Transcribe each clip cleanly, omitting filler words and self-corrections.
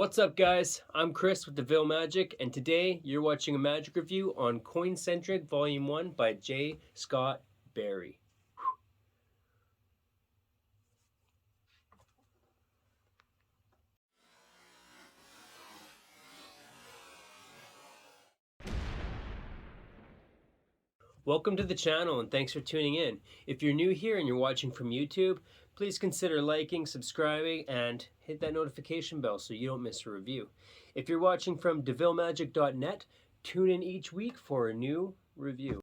What's up, guys? I'm Chris with DeVille Magic, and today you're watching a magic review on Coincentric Volume 1 by J. Scott Barry. Welcome to the channel and thanks for tuning in. If you're new here and you're watching from YouTube, please consider liking, subscribing, and hit that notification bell so you don't miss a review. If you're watching from devillemagic.net, tune in each week for a new review.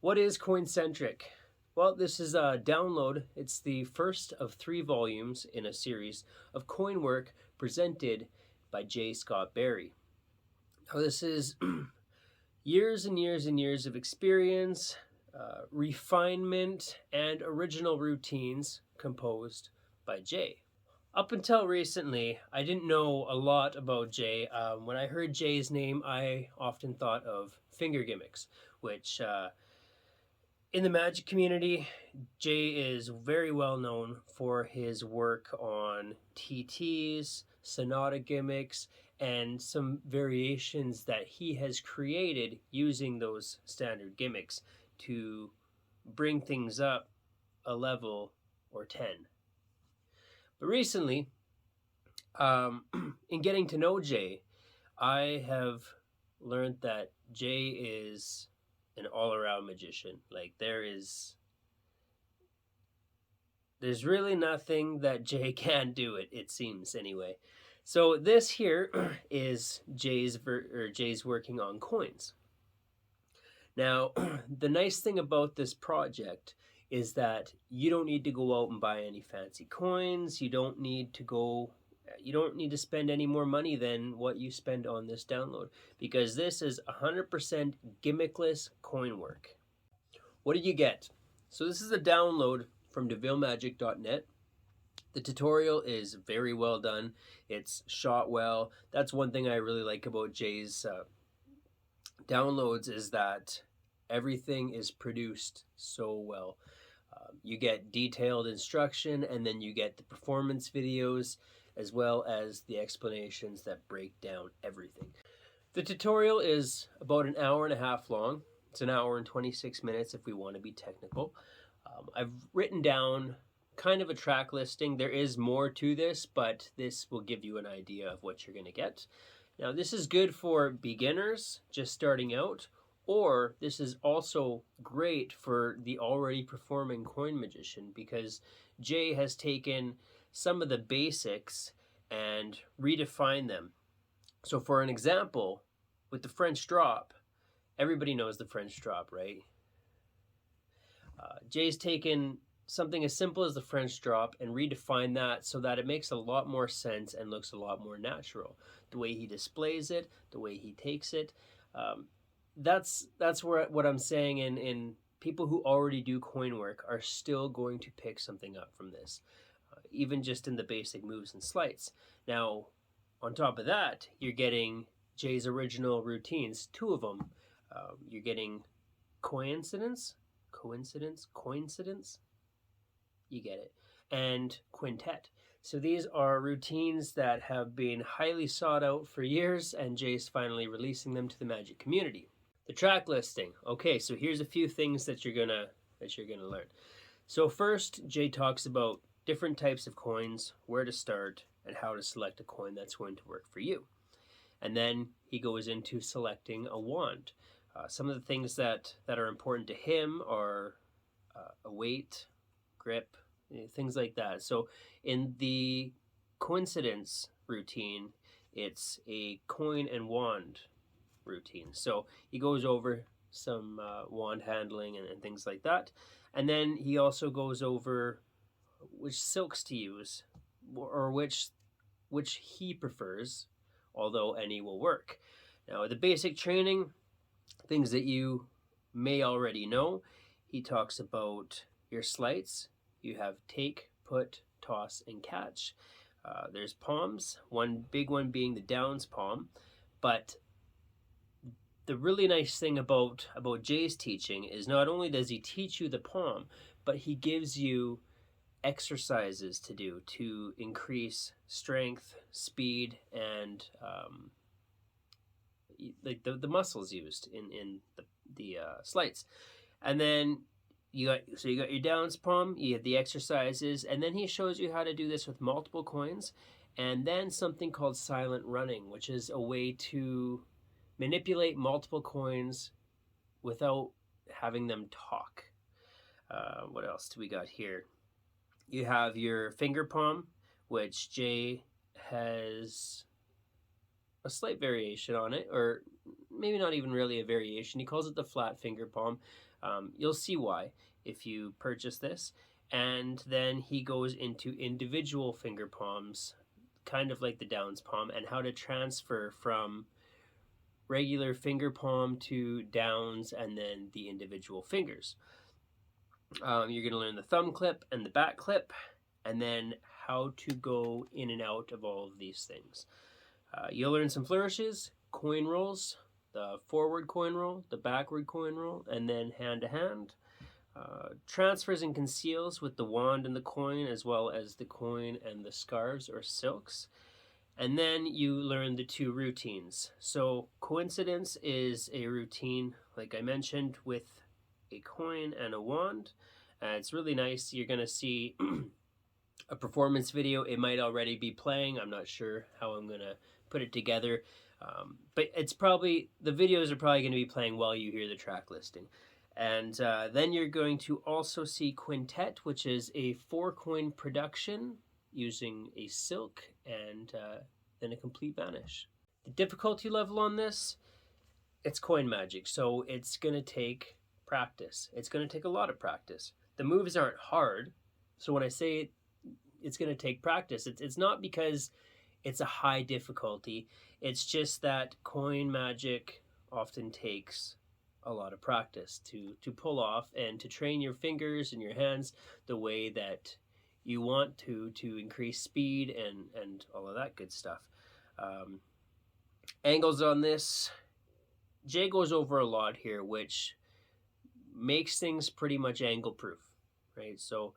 What is Coincentric? Well, this is a download. It's the first of 3 volumes in a series of coin work presented by J. Scott Barry. Now, this is years and years and years of experience, refinement, and original routines composed by Jay. Up until recently, I didn't know a lot about Jay. When I heard Jay's name, I often thought of finger gimmicks, which in the magic community, Jay is very well known for his work on TTs, sonata gimmicks, and some variations that he has created using those standard gimmicks to bring things up a level or 10. But recently, in getting to know Jay, I have learned that Jay is an all-around magician. Like, there's really nothing that Jay can't do, it seems anyway. So this here is Jay's working on coins. Now, the nice thing about this project is that you don't need to go out and buy any fancy coins. You don't need to spend any more money than what you spend on this download, because this is 100% gimmickless coin work. What do you get? So this is a download from devillemagic.net. The tutorial is very well done. It's shot well. That's one thing I really like about Jay's downloads, is that everything is produced so well. You get detailed instruction, and then you get the performance videos, as well as the explanations that break down everything. The tutorial is about an hour and a half long. It's an hour and 26 minutes if we want to be technical. I've written down kind of a track listing. There is more to this, but this will give you an idea of what you're going to get. Now, this is good for beginners just starting out, or this is also great for the already performing coin magician, because Jay has taken some of the basics and redefined them. So for an example, with the French drop, everybody knows the French drop, right? Jay's taken something as simple as the French drop and redefine that so that it makes a lot more sense and looks a lot more natural. The way he displays it, the way he takes it, that's what I'm saying. In people who already do coin work are still going to pick something up from this, even just in the basic moves and sleights. Now, on top of that, you're getting Jay's original routines, 2 of them. You're getting coincidence, you get it, and quintet. So these are routines that have been highly sought out for years, and Jay's finally releasing them to the magic community. The track listing. Okay, so here's a few things that you're gonna learn. So first, Jay talks about different types of coins, where to start, and how to select a coin that's going to work for you. And then he goes into selecting a wand. Some of the things that are important to him are a weight, grip, things like that. So in the coincidence routine, it's a coin and wand routine. So he goes over some wand handling and things like that. And then he also goes over which silks to use, or which he prefers, although any will work. Now, the basic training, things that you may already know, he talks about your sleights. You have take, put, toss, and catch. There's palms, one big one being the downs palm. But the really nice thing about Jay's teaching is not only does he teach you the palm, but he gives you exercises to do to increase strength, speed, and like the muscles used in the slides. And then you got your downs palm, you have the exercises, and then he shows you how to do this with multiple coins, and then something called silent running, which is a way to manipulate multiple coins without having them talk. What else do we got here? You have your finger palm, which Jay has a slight variation on it, or maybe not even really a variation. He calls it the flat finger palm. You'll see why if you purchase this. And then he goes into individual finger palms, kind of like the downs palm, and how to transfer from regular finger palm to downs and then the individual fingers. You're going to learn the thumb clip and the back clip, and then how to go in and out of all of these things. You'll learn some flourishes, coin rolls, the forward coin roll, the backward coin roll, and then hand to hand. Transfers and conceals with the wand and the coin, as well as the coin and the scarves or silks. And then you learn the two routines. So coincidence is a routine, like I mentioned, with a coin and a wand. It's really nice. You're going to see a performance video. It might already be playing. I'm not sure how I'm going to put it together. But it's probably, the videos are probably going to be playing while you hear the track listing. And then you're going to also see Quintet, which is a 4-coin production using a silk and then a complete vanish. The difficulty level on this, it's coin magic, so it's going to take practice. It's going to take a lot of practice. The moves aren't hard, so when I say it's going to take practice, it's not because it's a high difficulty. It's just that coin magic often takes a lot of practice to pull off and to train your fingers and your hands the way that you want to increase speed and all of that good stuff. Angles on this, Jay goes over a lot here, which makes things pretty much angle proof, right? So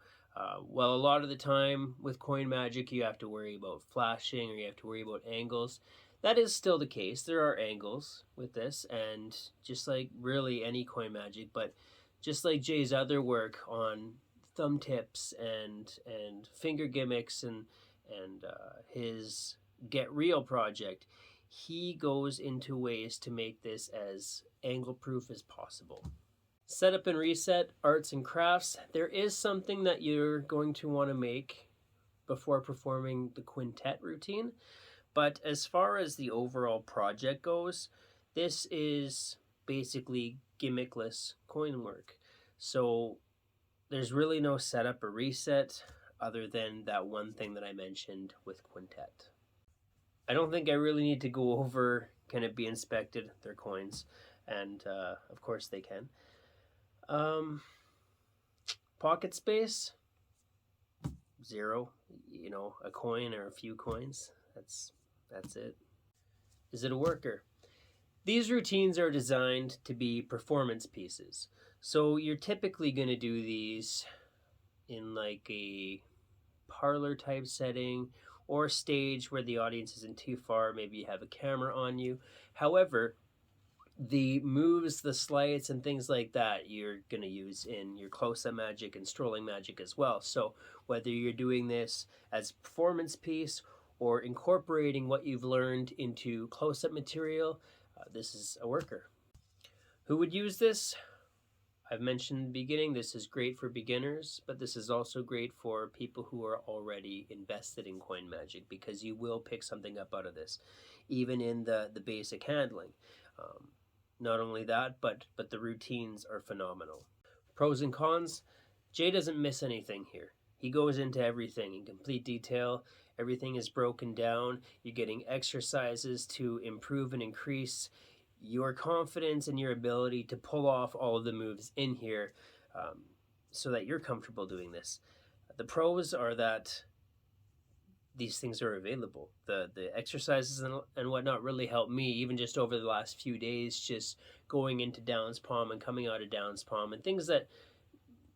well, a lot of the time with coin magic you have to worry about flashing or you have to worry about angles. That is still the case. There are angles with this, and just like really any coin magic, but just like Jay's other work on thumb tips and finger gimmicks and his Get Real project, he goes into ways to make this as angle proof as possible. Setup and reset, arts and crafts. There is something that you're going to want to make before performing the quintet routine. But as far as the overall project goes, this is basically gimmickless coin work. So there's really no setup or reset other than that one thing that I mentioned with quintet. I don't think I really need to go over can it be inspected, their coins, and of course they can. Pocket space, 0. You know, a coin or a few coins. That's it. Is it a worker? These routines are designed to be performance pieces. So you're typically going to do these in like a parlor type setting or stage where the audience isn't too far. Maybe you have a camera on you. However, the moves, the sleights, and things like that you're going to use in your close-up magic and strolling magic as well. So whether you're doing this as a performance piece or incorporating what you've learned into close-up material, this is a worker. Who would use this? I've mentioned in the beginning, this is great for beginners, but this is also great for people who are already invested in coin magic, because you will pick something up out of this, even in the basic handling. Not only that, but the routines are phenomenal. Pros and cons, Jay doesn't miss anything here. He goes into everything in complete detail. Everything is broken down. You're getting exercises to improve and increase your confidence and your ability to pull off all of the moves in here so that you're comfortable doing this. The pros are that these things are available. The exercises and whatnot really helped me, even just over the last few days, just going into Downs Palm and coming out of Downs Palm, and things that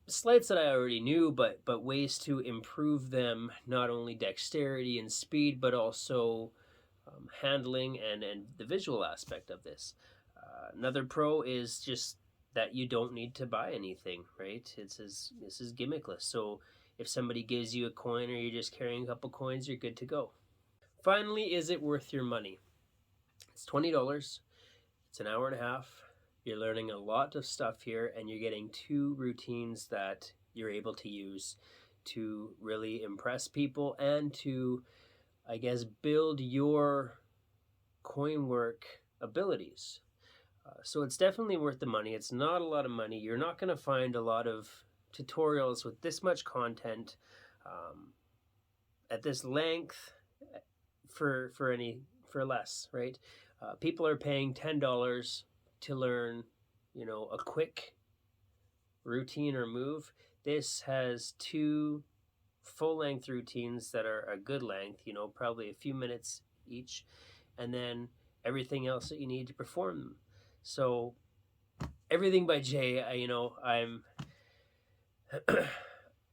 sleights that I already knew, but ways to improve them, not only dexterity and speed, but also handling and the visual aspect of this. Another pro is just that you don't need to buy anything, right? This is gimmickless. So if somebody gives you a coin or you're just carrying a couple coins, you're good to go. Finally, is it worth your money? It's $20. It's an hour and a half. You're learning a lot of stuff here, and you're getting 2 routines that you're able to use to really impress people and to, I guess, build your coin work abilities. So it's definitely worth the money. It's not a lot of money. You're not going to find a lot of tutorials with this much content at this length for less, right? People are paying $10 to learn, a quick routine or move. This has 2 full-length routines that are a good length, probably a few minutes each, and then everything else that you need to perform them. So everything by Jay, I'm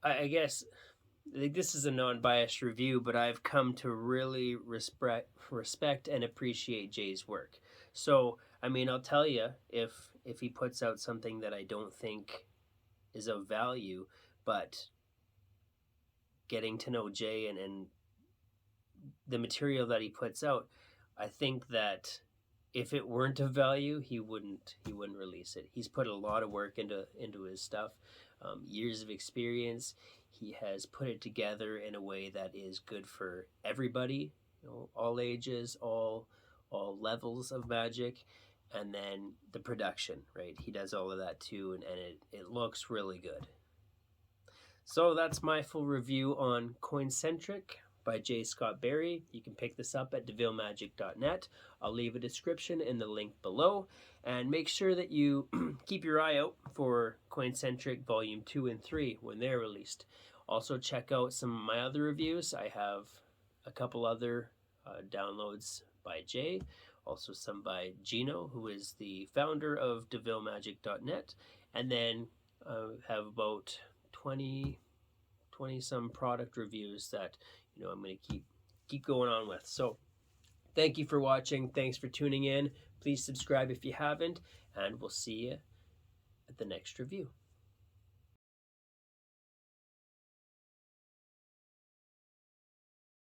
I guess this is a non-biased review, but I've come to really respect and appreciate Jay's work. So, I'll tell you if he puts out something that I don't think is of value, but getting to know Jay and the material that he puts out, I think that if it weren't of value, he wouldn't release it. He's put a lot of work into his stuff, years of experience. He has put it together in a way that is good for everybody, all ages, all levels of Magic, and then the production, right? He does all of that too, and it looks really good. So that's my full review on Coincentric by J. Scott Barry. You can pick this up at devillemagic.net. I'll leave a description in the link below. And make sure that you keep your eye out for Coincentric Volume 2 and 3 when they're released. Also check out some of my other reviews. I have a couple other downloads by Jay. Also some by Gino, who is the founder of devillemagic.net. And then have about 20 some product reviews that I'm going to keep going on with. So thank you for watching. Thanks for tuning in. Please subscribe if you haven't, and we'll see you at the next review.